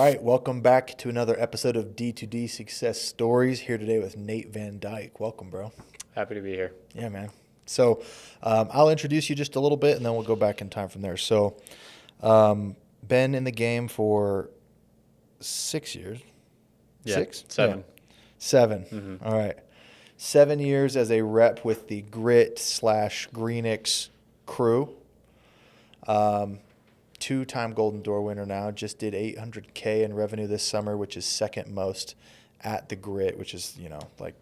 right, welcome back to another episode of D2D Success Stories. Here today with Nate Van Dijk. Welcome, bro. Happy to be here. Yeah, man. So I'll introduce you just a little bit, and then we'll go back in time from there. So been in the game for 6 years. Yeah, 6? 7. Yeah. 7. All right. 7 years as a rep with the Grit/Greenix crew. Two-time Golden Door winner now. Just did $800K in revenue this summer, which is second most at the Grit, which is, like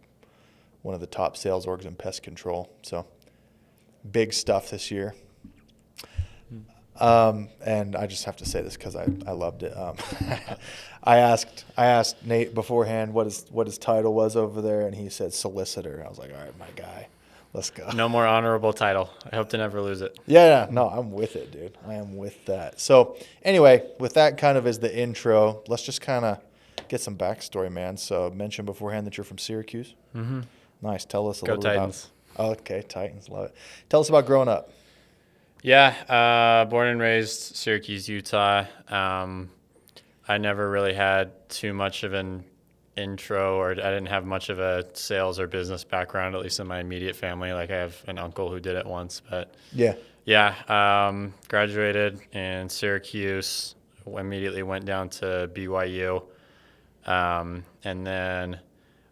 one of the top sales orgs in pest control. So big stuff this year. And I just have to say this because I loved it. I asked Nate beforehand what his title was over there, and he said solicitor. I was like, all right, my guy. Let's go. No more honorable title. I hope to never lose it. Yeah, no, I'm with it, dude. I am with that. So anyway, with that kind of as the intro, let's just kind of get some backstory, man. So mentioned beforehand that you're from Syracuse. Mm-hmm. Nice. Tell us a little bit about. Oh, okay, Titans, love it. Tell us about growing up. Yeah, born and raised Syracuse, Utah. I never really had too much of an intro, or I didn't have much of a sales or business background, at least in my immediate family. Like, I have an uncle who did it once, but graduated in Syracuse, immediately went down to BYU, and then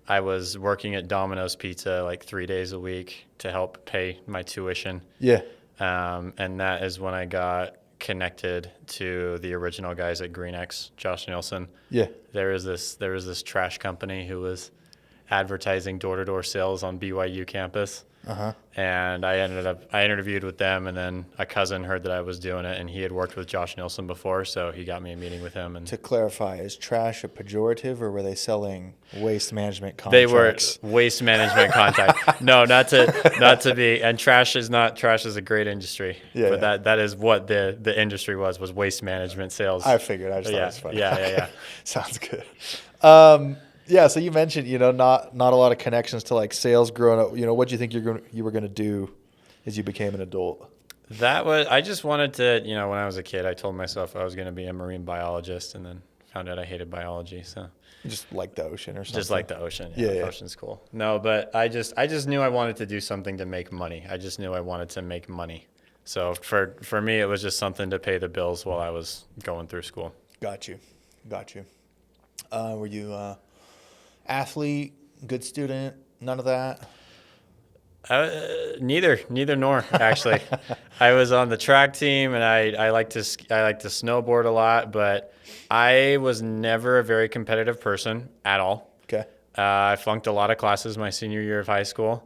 I was working at Domino's Pizza like 3 days a week to help pay my tuition. Yeah. And that is when I got connected to the original guys at Greenix, Josh Nielsen. Yeah. There was this trash company who was advertising door-to-door sales on BYU campus. Uh-huh. And I interviewed with them, and then a cousin heard that I was doing it, and he had worked with Josh Nielsen before, so he got me a meeting with him. And to clarify, is trash a pejorative, or were they selling waste management contracts? They were waste management contact. No, not to be. And trash is a great industry. Yeah, but that is what the industry was waste management sales. I figured. I just thought it was funny. Yeah. Sounds good. Yeah, so you mentioned, not a lot of connections to like sales growing up. What do you think you were going to do as you became an adult? I just wanted to, when I was a kid, I told myself I was going to be a marine biologist, and then found out I hated biology. So just like the ocean or something. Just like the ocean. Yeah, the ocean's cool. No, but I just knew I wanted to do something to make money. I just knew I wanted to make money. So for me, it was just something to pay the bills while I was going through school. Got you. Were you athlete, good student, none of that? Neither nor, actually. I was on the track team, and I like to snowboard a lot, but I was never a very competitive person at all. Okay. I flunked a lot of classes my senior year of high school,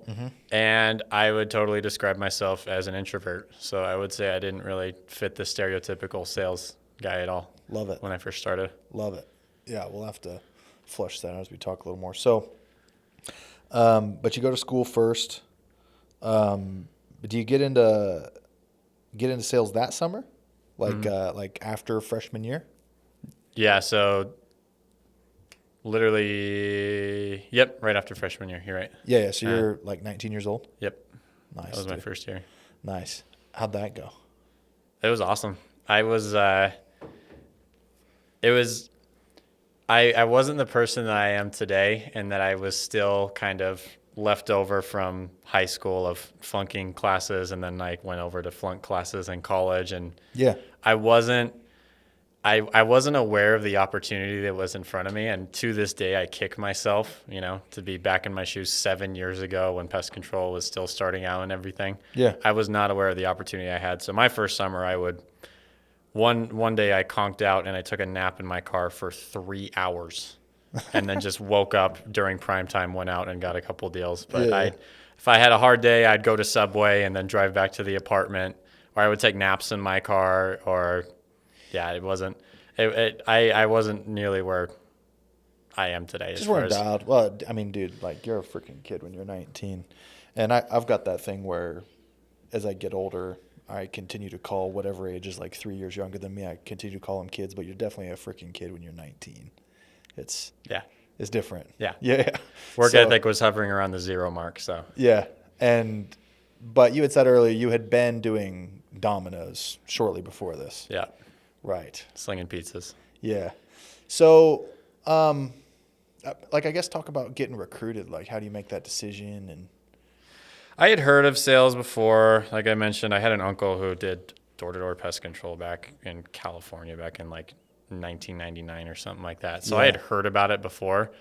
and I would totally describe myself as an introvert. So I would say I didn't really fit the stereotypical sales guy at all. Love it. When I first started. Love it. Yeah, we'll have to flush that out as we talk a little more. So, but you go to school first. Do you get into sales that summer, like after freshman year? Yeah. So literally, yep, right after freshman year. You're right. Yeah. So you're like 19 years old. Yep. Nice. That was my first year. Nice. How'd that go? It was awesome. I wasn't the person that I am today, and that I was still kind of left over from high school of flunking classes, and then I went over to flunk classes in college, and I wasn't aware of the opportunity that was in front of me, and to this day I kick myself, to be back in my shoes 7 years ago when pest control was still starting out and everything. Yeah. I was not aware of the opportunity I had. So my first summer, one day I conked out and I took a nap in my car for 3 hours, and then just woke up during prime time, went out and got a couple deals. But if I had a hard day, I'd go to Subway and then drive back to the apartment, or I would take naps in my car, I wasn't nearly where I am today. Just weren't dialed. Well, I mean, dude, like, you're a freaking kid when you're 19. And I've got that thing where as I get older, I continue to call whatever age is like 3 years younger than me. I continue to call them kids, but you're definitely a freaking kid when you're 19. It's different. Yeah. Work ethic was hovering around the 0 mark. So yeah, but you had said earlier you had been doing Domino's shortly before this. Yeah. Right. Slinging pizzas. Yeah. So, like, I guess talk about getting recruited. Like, how do you make that decision? And I had heard of sales before. Like I mentioned, I had an uncle who did door-to-door pest control back in California back in like 1999 or something like that. So I had heard about it before.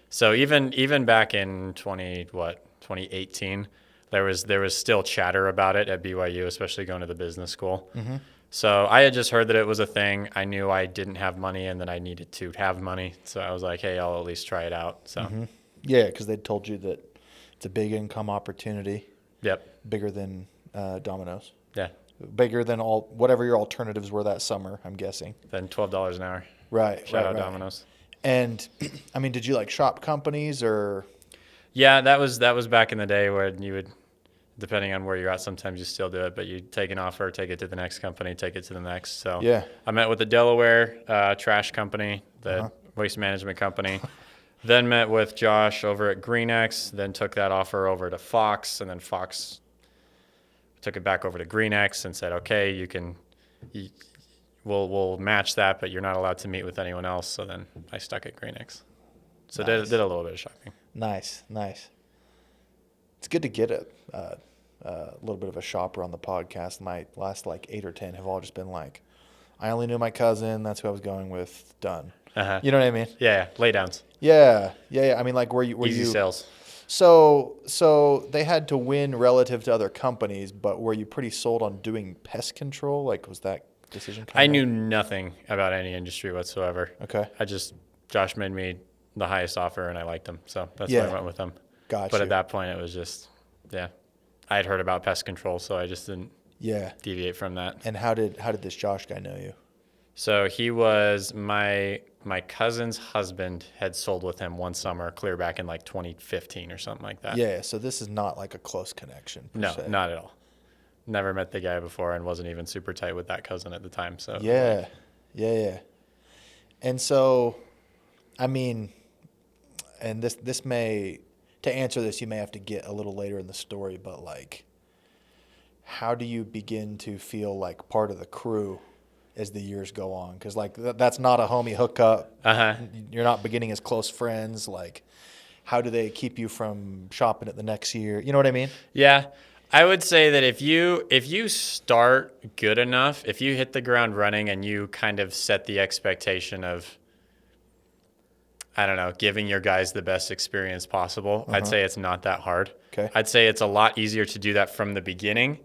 So even back in 2018, there was still chatter about it at BYU, especially going to the business school. Mm-hmm. So I had just heard that it was a thing. I knew I didn't have money and that I needed to have money. So I was like, hey, I'll at least try it out. So yeah, because they told you that it's a big income opportunity. Yep. Bigger than Domino's. Yeah. Bigger than whatever your alternatives were that summer, I'm guessing. Then $12 an hour. Right. Shout out Domino's. And I mean, did you like shop companies or? Yeah, that was back in the day when you would, depending on where you're at, sometimes you still do it, but you take an offer, take it to the next company, take it to the next. So yeah, I met with the Delaware trash company, the waste management company, then met with Josh over at GreenX, then took that offer over to Fox, and then Fox took it back over to GreenX and said, okay, we'll match that, but you're not allowed to meet with anyone else. So then I stuck at GreenX. So did a little bit of shopping. Nice. It's good to get a little bit of a shopper on the podcast. My last like 8 or 10 have all just been like, I only knew my cousin. That's who I was going with. Done. Uh-huh. You know what I mean? Yeah. Laydowns. Yeah. I mean, like, were easy sales. So they had to win relative to other companies, but were you pretty sold on doing pest control? Like, was that decision? I knew nothing about any industry whatsoever. Okay. Josh made me the highest offer and I liked him. So that's why I went with him. Gotcha. But at that point it was just, I had heard about pest control. So I just didn't deviate from that. And how did this Josh guy know you? So he was my cousin's husband had sold with him one summer clear back in like 2015 or something like that. Yeah. So this is not like a close connection. No, not at all. Never met the guy before and wasn't even super tight with that cousin at the time. So yeah. And so, I mean, and this may, to answer this, you may have to get a little later in the story, but like, how do you begin to feel like part of the crew as the years go on? Because like that's not a homie hookup. You're not beginning as close friends. Like, how do they keep you from shopping it the next year? You know what I mean? Yeah. I would say that if you start good enough, if you hit the ground running and you kind of set the expectation of, I don't know, giving your guys the best experience possible, I'd say it's not that hard. Okay. I'd say it's a lot easier to do that from the beginning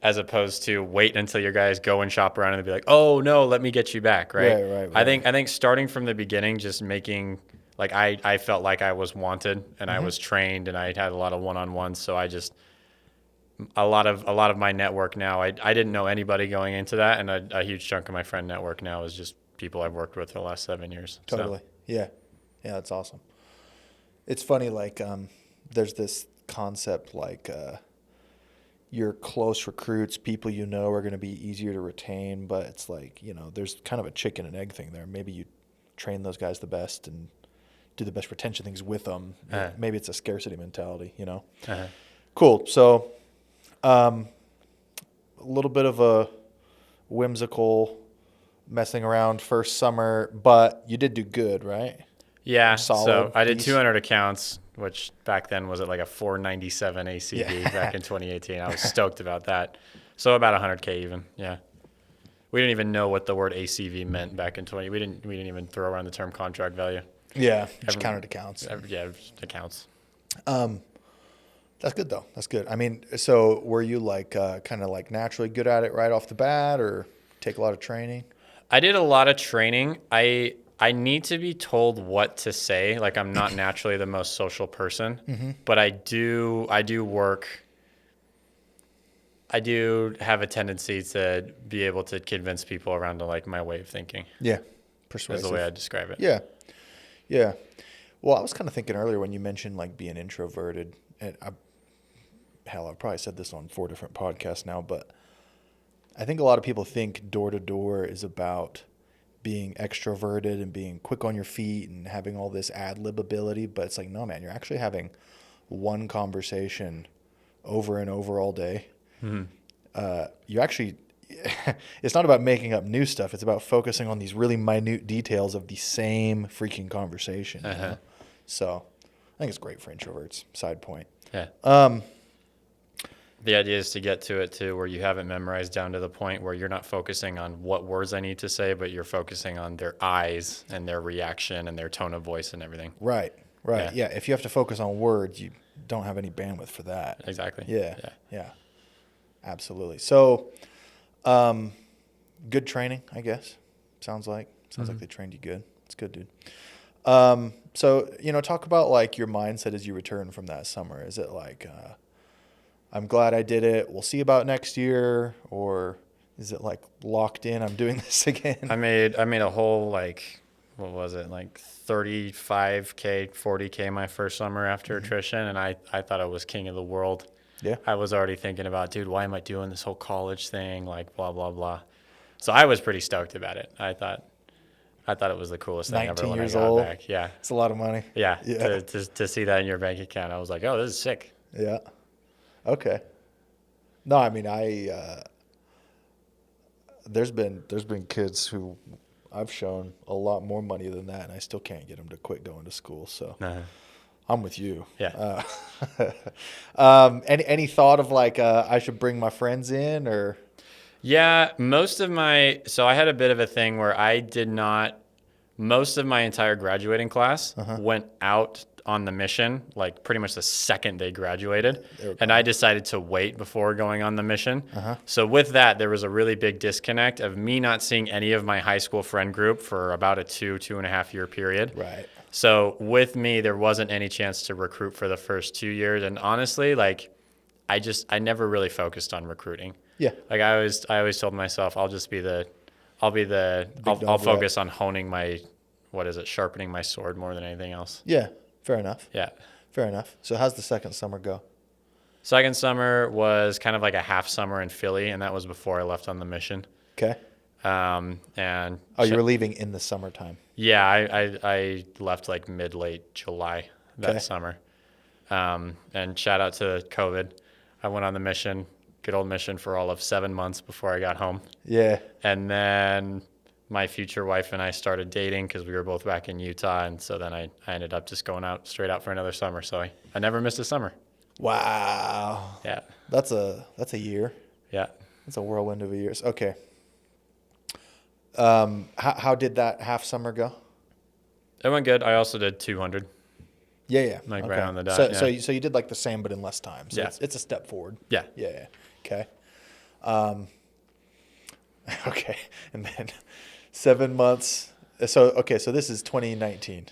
as opposed to wait until your guys go and shop around and be like, oh no, let me get you back, right? Right. I think starting from the beginning, just making, like I felt like I was wanted and I was trained and I had a lot of one-on-ones, so I just, a lot of my network now, I didn't know anybody going into that, and a huge chunk of my friend network now is just people I've worked with for the last 7 years. Totally. So. Yeah, that's awesome. It's funny, like there's this concept like your close recruits, people you know are going to be easier to retain, but it's like, there's kind of a chicken and egg thing there. Maybe you train those guys the best and do the best retention things with them. Maybe it's a scarcity mentality, Cool. So a little bit of a whimsical messing around first summer, but you did do good, right? Yeah. So I did 200 accounts, which back then was at like a 497 ACV back in 2018. I was stoked about that. So about 100K even. Yeah. We didn't even know what the word ACV meant back in 20. We didn't even throw around the term contract value. Yeah. Just counted accounts. Yeah. Accounts. That's good though. That's good. I mean, so were you like kind of like naturally good at it right off the bat, or take a lot of training? I did a lot of training. I need to be told what to say. Like, I'm not naturally the most social person, but I do work. I do have a tendency to be able to convince people around to like my way of thinking. Yeah. Persuasive. Is the way I describe it. Yeah. Well, I was kind of thinking earlier when you mentioned like being introverted, and I've probably said this on 4 different podcasts now, but I think a lot of people think door-to-door is about being extroverted and being quick on your feet and having all this ad-lib ability, but it's like, no, man, you're actually having one conversation over and over all day. You it's not about making up new stuff. It's about focusing on these really minute details of the same freaking conversation. You know? So I think it's great for introverts. Side point. Yeah. The idea is to get to it too, where you have it memorized down to the point where you're not focusing on what words I need to say, but you're focusing on their eyes and their reaction and their tone of voice and everything. Right. Yeah. If you have to focus on words, you don't have any bandwidth for that. Exactly. Yeah. Absolutely. So, good training, I guess. Sounds like they trained you good. It's good, dude. So, talk about like your mindset as you return from that summer. Is it like, I'm glad I did it, we'll see about next year, or is it like locked in, I'm doing this again? I made a whole, like, what was it, like 35K, 40K my first summer after attrition, and I thought I was king of the world. Yeah. I was already thinking about, dude, why am I doing this whole college thing, like blah, blah, blah. So I was pretty stoked about it. I thought it was the coolest thing ever when I got back. Yeah. It's a lot of money. Yeah. To see that in your bank account, I was like, oh, this is sick. Yeah. Okay. No, I mean, there's been kids who I've shown a lot more money than that, and I still can't get them to quit going to school. So I'm with you. Yeah. Any thought of like I should bring my friends in or? Yeah, so I had a bit of a thing where most of my entire graduating class went out on the mission, like pretty much the second they graduated. And I decided to wait before going on the mission. So with that, there was a really big disconnect of me not seeing any of my high school friend group for about a 2.5 year period. Right. So with me, there wasn't any chance to recruit for the first 2 years. And honestly, like I never really focused on recruiting. Yeah. Like I always told myself, I'll focus on honing my, sharpening my sword more than anything else. Yeah. Fair enough. Yeah. Fair enough. So how's the second summer go? Second summer was kind of like a half summer in Philly, and that was before I left on the mission. Okay. And you were leaving in the summertime? Yeah, I left like late July that summer. And shout out to COVID. I went on the mission, good old mission, for all of 7 months before I got home. Yeah. And then my future wife and I started dating because we were both back in Utah. And so then I ended up just going straight out for another summer. So I never missed a summer. Wow. Yeah. That's a year. Yeah. That's a whirlwind of a year. Okay. How did that half summer go? It went good. I also did 200. Yeah. Like right on the dot. So you did like the same, but in less time. So yeah. It's a step forward. Yeah. Yeah. Okay. Okay. And then 7 months. So this is 2019.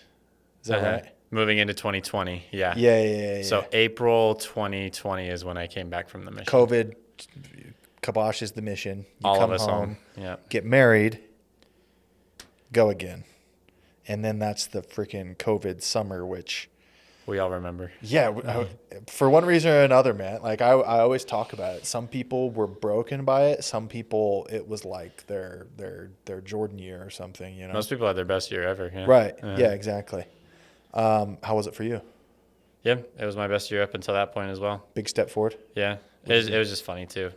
Is that right? Moving into 2020. Yeah. Yeah. So April 2020 is when I came back from the mission. COVID kiboshes the mission. You all come of us home, yeah. Get married, go again. And then that's the freaking COVID summer, which we all remember. Yeah. For one reason or another, man. Like I always talk about it. Some people were broken by it. Some people, it was like their Jordan year or something, you know? Most people had their best year ever. Yeah. Right. Yeah, exactly. How was it for you? Yeah, it was my best year up until that point as well. Big step forward? Yeah. It was just funny too.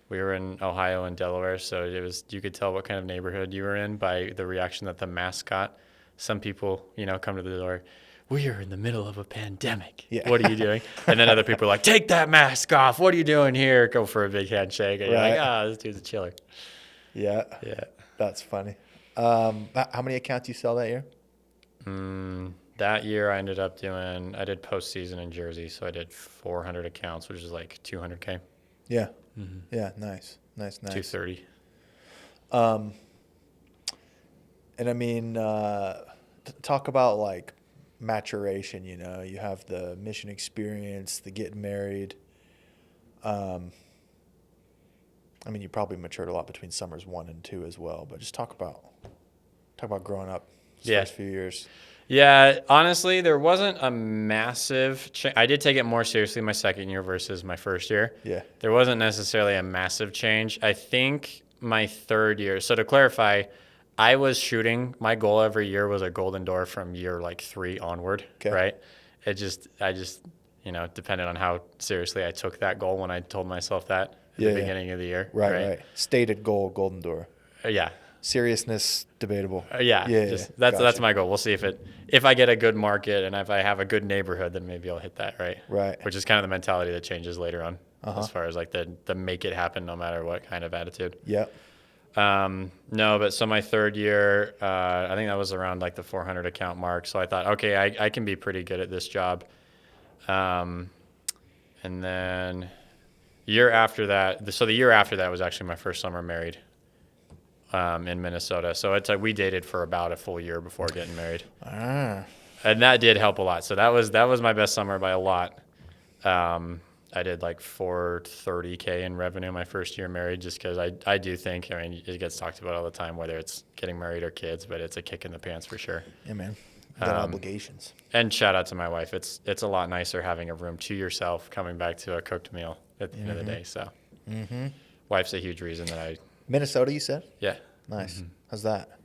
We were in Ohio and Delaware, so you could tell what kind of neighborhood you were in by the reaction that the mask got. Some people, come to the door, we are in the middle of a pandemic. Yeah. What are you doing? And then other people are like, take that mask off. What are you doing here? Go for a big handshake. And right. You're like, this dude's a chiller. Yeah. Yeah. That's funny. How many accounts you sell that year? That year I ended up I did postseason in Jersey, so I did 400 accounts, which is like 200K. Yeah. Mm-hmm. Yeah, nice. 230. And I mean, talk about like maturation, you have the mission experience, the getting married. I mean, you probably matured a lot between summers 1 and 2 as well, but just talk about growing up these first few years. Yeah, honestly, there wasn't a massive change. I did take it more seriously my second year versus my first year. Yeah. There wasn't necessarily a massive change. I think my third year, so to clarify, I was shooting, my goal every year was a golden door from year like 3 onward, right? I just, depended on how seriously I took that goal when I told myself that. at the beginning of the year. Right. Stated goal, Golden Door. Yeah. Seriousness, debatable. That's my goal. We'll see if I get a good market and if I have a good neighborhood, then maybe I'll hit that, right? Right. Which is kind of the mentality that changes later on, as far as like the make it happen no matter what kind of attitude. Yep. No, but so my third year, I think that was around like the 400 account mark. So I thought, okay, I can be pretty good at this job. And then the year after that was actually my first summer married. In Minnesota. So it's like we dated for about a full year before getting married. And that did help a lot. So that was my best summer by a lot. I did like $430K in revenue my first year married, just because I do think, I mean, it gets talked about all the time, whether it's getting married or kids, but it's a kick in the pants for sure. Yeah, man. You got obligations. And shout out to my wife. It's a lot nicer having a room to yourself, coming back to a cooked meal at the end of the day. So wife's a huge reason that Minnesota, you said? Yeah. Nice. How's that?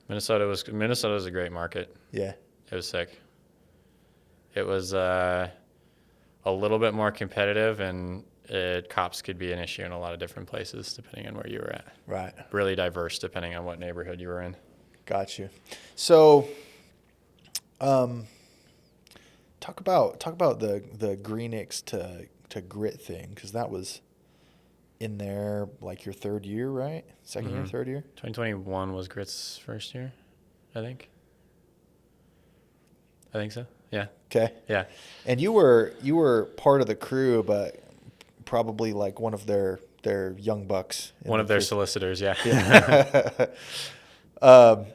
Minnesota was a great market. Yeah. It was sick. It was a little bit more competitive, and cops could be an issue in a lot of different places depending on where you were at. Right. Really diverse depending on what neighborhood you were in. Got you. So, talk about the Greenix to grit thing, because that was in there like your third year, right? Second year, third year? 2021 was Grit's first year, I think. I think so. Yeah. Okay. Yeah. And you were part of the crew, but probably like one of their young bucks. One of their solicitors, yeah.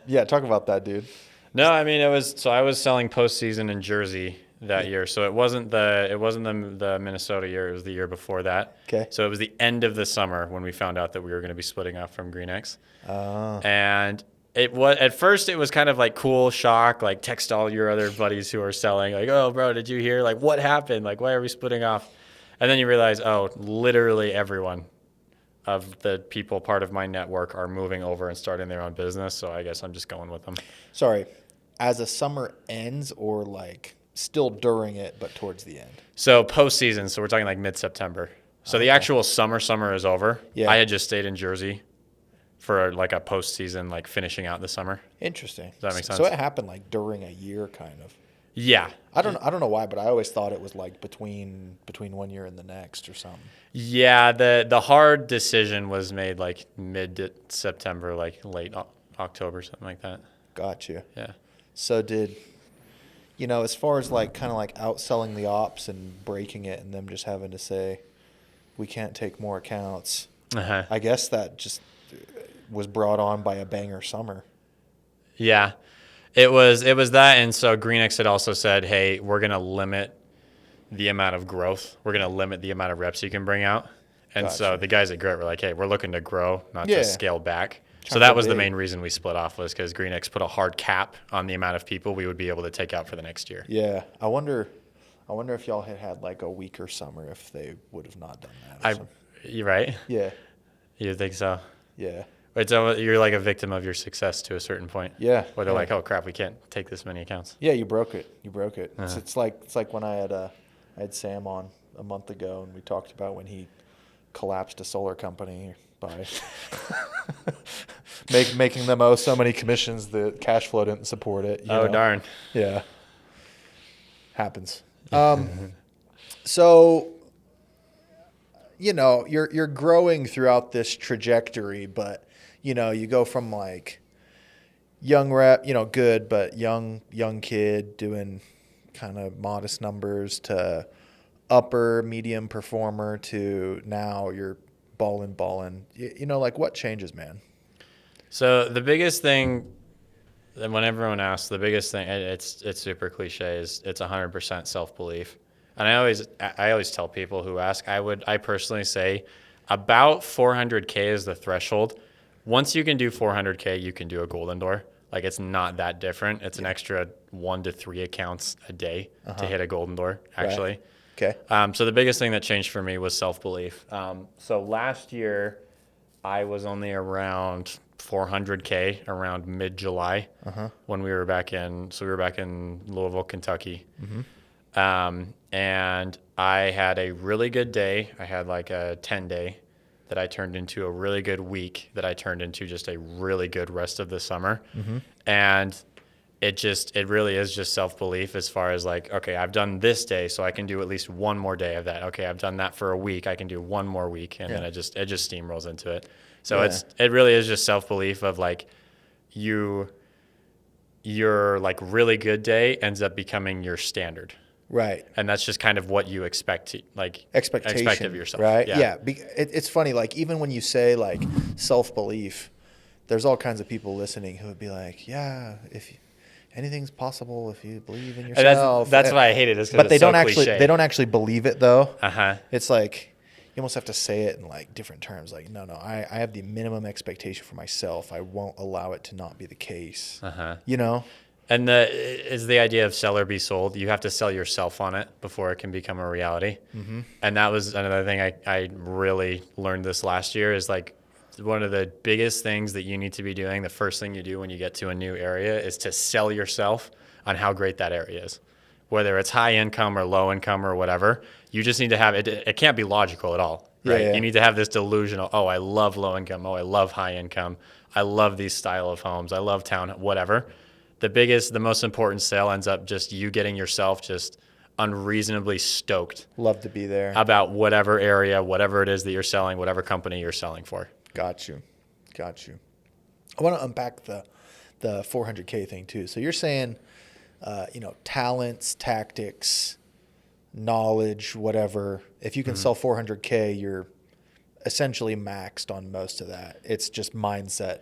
Yeah, talk about that, dude. No, I mean I was selling postseason in Jersey that year. So it wasn't the Minnesota year, it was the year before that. Okay. So it was the end of the summer when we found out that we were going to be splitting off from Greenix. Oh. And it was, at first it was kind of like cool shock, like text all your other buddies who are selling, like, oh bro, did you hear? Like, what happened? Like, why are we splitting off? And then you realize, oh, literally everyone of the people part of my network are moving over and starting their own business. So I guess I'm just going with them. Sorry, as the summer ends, or like still during it, but towards the end? So postseason, so we're talking like mid-September. So the actual summer is over. Yeah. I had just stayed in Jersey for like a postseason, like finishing out the summer. Interesting. Does that make sense? So it happened like during a year, kind of. Yeah. I don't know why, but I always thought it was like between one year and the next or something. Yeah, the hard decision was made like mid-September, like late October, something like that. Gotcha. Yeah. So as far as like kind of like outselling the ops and breaking it and them just having to say, we can't take more accounts, I guess that just was brought on by a banger summer. Yeah, it was that. And so Greenix had also said, hey, we're going to limit the amount of growth. We're going to limit the amount of reps you can bring out. And so the guys at Grit were like, hey, we're looking to grow, not just scale back. So that was the main reason we split off, was because Greenix put a hard cap on the amount of people we would be able to take out for the next year. Yeah. I wonder if y'all had like a weaker summer, if they would have not done that. You're right? Yeah. You think so? Yeah. You're like a victim of your success to a certain point. Yeah. Where they're like, oh crap, we can't take this many accounts. Yeah, you broke it. It's like when I had Sam on a month ago, and we talked about when he collapsed a solar company by making them owe so many commissions that cash flow didn't support it. Oh, darn. Yeah. Happens. So, you're growing throughout this trajectory, but, you go from like young rep, good, but young kid doing kind of modest numbers to upper medium performer to now you're balling. Like what changes, man? So the biggest thing, when everyone asks, it's super cliche, is it's 100% self-belief. And I always tell people who ask, I personally say about 400K is the threshold. Once you can do 400K, you can do a golden door. Like, it's not that different. It's an extra 1 to 3 accounts a day to hit a golden door, actually. Right. Okay. So the biggest thing that changed for me was self-belief. So last year, I was only around 400K around mid-July when we were back in Louisville, Kentucky. And I had a really good day. I had like a 10-day that I turned into a really good week that I turned into just a really good rest of the summer. Mm-hmm. And it really is just self-belief as far as like, okay, I've done this day, so I can do at least one more day of that. Okay, I've done that for a week, I can do one more week. And then it just steamrolls into it. So it really is just self-belief of like your like really good day ends up becoming your standard. Right. And that's just kind of what you expect of yourself. Right. Yeah. It's funny. Like, even when you say like self-belief, there's all kinds of people listening who would be like, yeah, if anything's possible if you believe in yourself. That's why I hate it. But they don't actually believe it though. Uh-huh. It's like, you almost have to say it in like different terms. Like, no, I have the minimum expectation for myself. I won't allow it to not be the case. Uh-huh. You know? And is the idea of sell or be sold. You have to sell yourself on it before it can become a reality. Mm-hmm. And that was another thing I really learned this last year is like one of the biggest things that you need to be doing, the first thing you do when you get to a new area is to sell yourself on how great that area is. Whether it's high income or low income or whatever, you just need to have it. It can't be logical at all, right? Yeah. You need to have this delusional, oh, I love low income. Oh, I love high income. I love these style of homes. I love town, whatever. The most important sale ends up just you getting yourself just unreasonably stoked. Love to be there. About whatever area, whatever it is that you're selling, whatever company you're selling for. Got you. I want to unpack the 400K thing too. So you're saying, talents, tactics, knowledge, whatever. If you can sell 400K, you're essentially maxed on most of that. It's just mindset.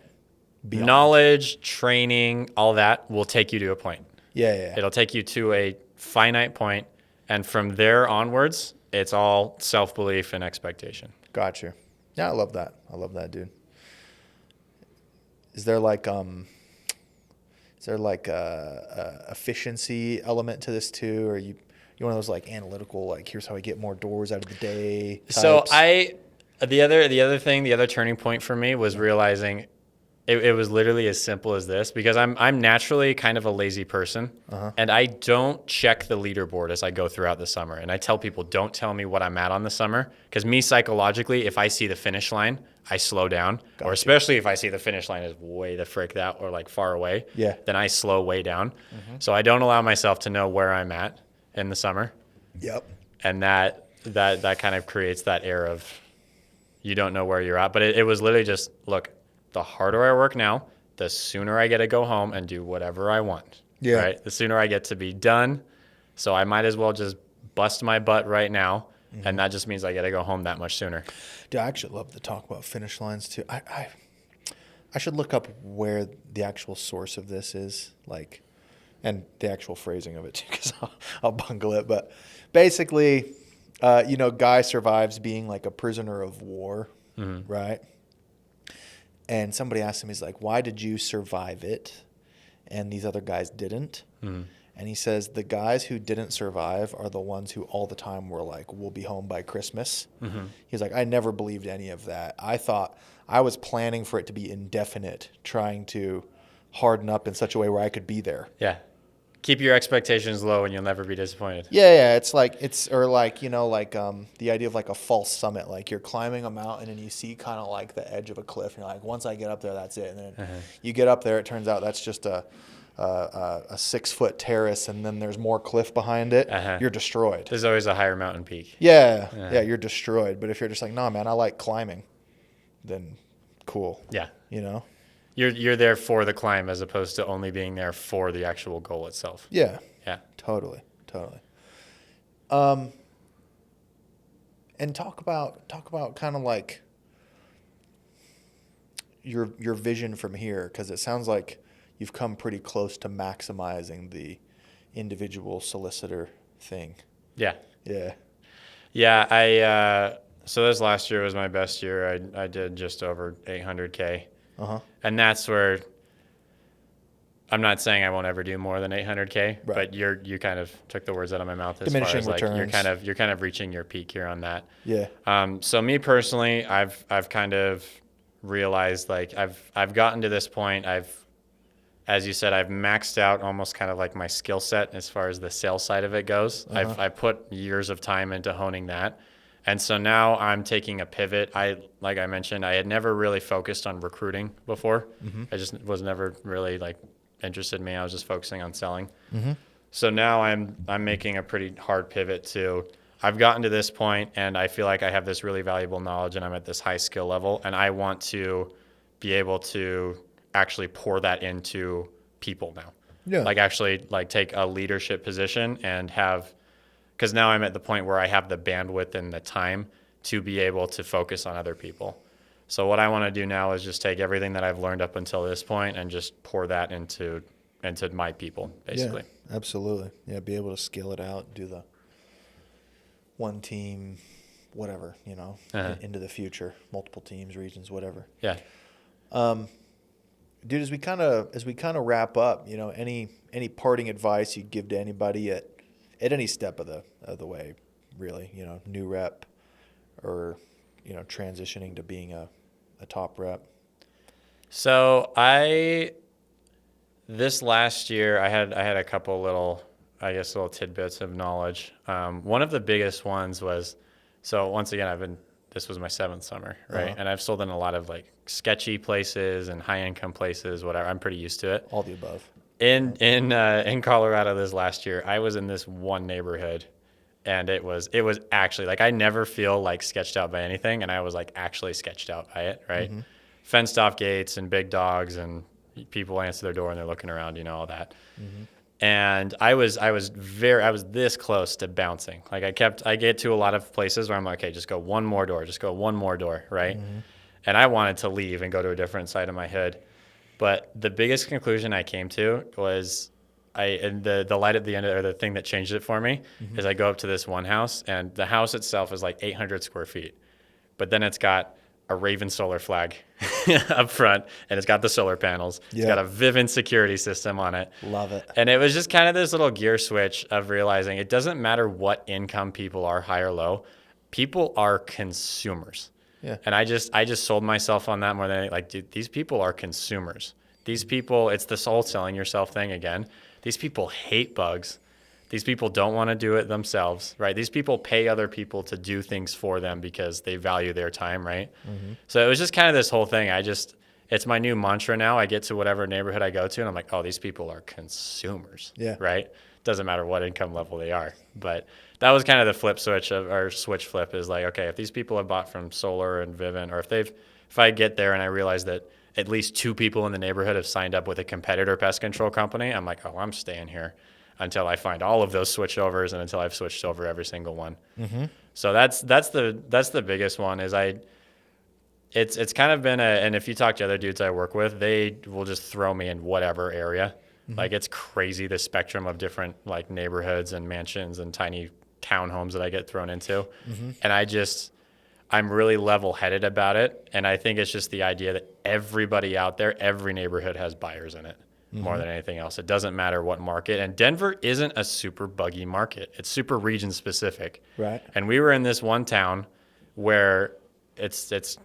Beyond. Knowledge, training, all that will take you to a point. Yeah. It'll take you to a finite point, and from there onwards, it's all self-belief and expectation. Got you. Yeah, I love that. Dude. Is there like a efficiency element to this too, or you one of those like analytical, like here's how I get more doors out of the day types? So the other turning point for me was realizing. It was literally as simple as this because I'm naturally kind of a lazy person, and I don't check the leaderboard as I go throughout the summer. And I tell people, don't tell me what I'm at on the summer because me psychologically, if I see the finish line, I slow down. Or especially if I see the finish line is way the frick out or like far away, then I slow way down. Mm-hmm. So I don't allow myself to know where I'm at in the summer. Yep. And that kind of creates that air of you don't know where you're at. But it was literally just, look, the harder I work now, the sooner I get to go home and do whatever I want. Yeah. Right? The sooner I get to be done. So I might as well just bust my butt right now. Mm-hmm. And that just means I get to go home that much sooner. Dude, I actually love to talk about finish lines too. I should look up where the actual source of this is, like, and the actual phrasing of it too, because I'll bungle it. But basically, guy survives being like a prisoner of war, right? And somebody asked him, he's like, why did you survive it and these other guys didn't? Mm. And he says, the guys who didn't survive are the ones who all the time were like, we'll be home by Christmas. Mm-hmm. He's like, I never believed any of that. I thought I was planning for it to be indefinite, trying to harden up in such a way where I could be there. Yeah. Keep your expectations low and you'll never be disappointed. Yeah. It's like, the idea of like a false summit. Like you're climbing a mountain and you see kind of like the edge of a cliff. And you're like, once I get up there, that's it. And then you get up there, it turns out that's just a 6-foot terrace. And then there's more cliff behind it. You're destroyed. There's always a higher mountain peak. Yeah, you're destroyed. But if you're just like, no, man, I like climbing, then cool. Yeah. You're there for the climb as opposed to only being there for the actual goal itself. Yeah. Totally. And talk about kind of like your vision from here, because it sounds like you've come pretty close to maximizing the individual solicitor thing. Yeah. So this last year was my best year. I did just over 800K. And that's where I'm not saying I won't ever do more than 800K, right. But you kind of took the words out of my mouth as diminishing far as like returns. you're kind of reaching your peak here on that. Yeah. So me personally, I've kind of realized like I've gotten to this point. as you said, I've maxed out almost kind of like my skill set as far as the sales side of it goes. I've put years of time into honing that. And so now I'm taking a pivot. Like I mentioned, I had never really focused on recruiting before. I just was never really like interested in me. I was just focusing on selling. So now I'm making a pretty hard pivot to, I've gotten to this point and I feel like I have this really valuable knowledge and I'm at this high skill level and I want to be able to actually pour that into people now. Yeah. Like actually like take a leadership position and have, because now I'm at the point where I have the bandwidth and the time to be able to focus on other people. So what I want to do now is just take everything that I've learned up until this point and just pour that into my people, basically. Yeah, absolutely. Yeah, be able to scale it out, do the one team, whatever, into the future, multiple teams, regions, whatever. Yeah. Dude, as we kind of wrap up, any parting advice you'd give to anybody at any step of the way, really, new rep or transitioning to being a top rep? So this last year I had a couple little tidbits of knowledge. One of the biggest ones was, so once again this was my 7th summer, right? And I've sold in a lot of like sketchy places and high income places, whatever. I'm pretty used to it. All the above. In Colorado this last year, I was in this one neighborhood and it was actually like, I never feel like sketched out by anything. And I was like actually sketched out by it. Right. Fenced off gates and big dogs and people answer their door and they're looking around, all that. And I was this close to bouncing. Like I get to a lot of places where I'm like, okay, just go one more door. Right. And I wanted to leave and go to a different side of my hood. But the biggest conclusion I came to was the light at the end, or the thing that changed it for me, is I go up to this one house, and the house itself is like 800 square feet. But then it's got a Raven solar flag up front, and it's got the solar panels. Yeah. It's got a Vivint security system on it. Love it. And it was just kind of this little gear switch of realizing it doesn't matter what income people are, high or low. People are consumers. Yeah. And I just sold myself on that more than anything. Like, dude, these people are consumers. These people, it's this whole selling yourself thing again. These people hate bugs. These people don't want to do it themselves, right? These people pay other people to do things for them because they value their time, right? So it was just kind of this whole thing. It's my new mantra now. I get to whatever neighborhood I go to and I'm like, oh, these people are consumers, right? Doesn't matter what income level they are. But that was kind of the flip switch switch flip is like, okay, if these people have bought from Solar and Vivint, or if I get there and I realize that at least 2 people in the neighborhood have signed up with a competitor pest control company, I'm like, oh, I'm staying here until I find all of those switchovers and until I've switched over every single one. So that's the biggest one is it's kind of been and if you talk to other dudes I work with, they will just throw me in whatever area. Like it's crazy the spectrum of different like neighborhoods and mansions and tiny townhomes that I get thrown into. And I'm really level-headed about it. And I think it's just the idea that everybody out there, every neighborhood has buyers in it more than anything else. It doesn't matter what market. And Denver isn't a super buggy market. It's super region specific. Right. And we were in this one town where it's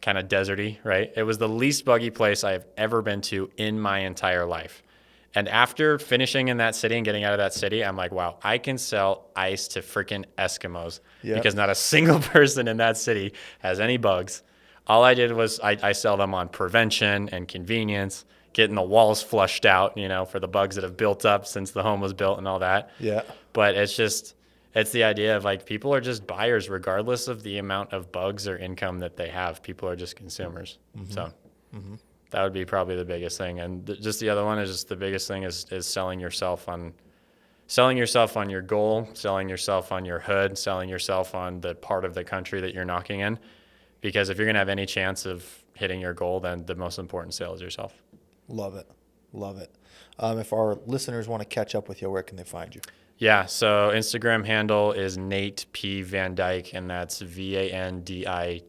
kind of deserty, right? It was the least buggy place I've ever been to in my entire life. And after finishing in that city and getting out of that city, I'm like, wow, I can sell ice to freaking Eskimos because not a single person in that city has any bugs. All I did was I sell them on prevention and convenience, getting the walls flushed out, for the bugs that have built up since the home was built and all that. Yeah. But it's the idea of like people are just buyers regardless of the amount of bugs or income that they have. People are just consumers. So. That would be probably the biggest thing. And just the other one is just the biggest thing is selling yourself on your goal, selling yourself on your hood, selling yourself on the part of the country that you're knocking in. Because if you're going to have any chance of hitting your goal, then the most important sale is yourself. Love it. If our listeners want to catch up with you, where can they find you? Yeah, so Instagram handle is Nate P. Van Dijk, and that's VANDIJK.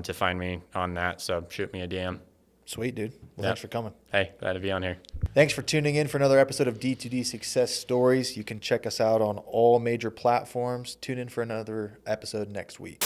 To find me on that. So shoot me a DM. Sweet, dude. Well, thanks for coming. Hey, glad to be on here. Thanks for tuning in for another episode of D2D Success Stories. You can check us out on all major platforms. Tune in for another episode next week.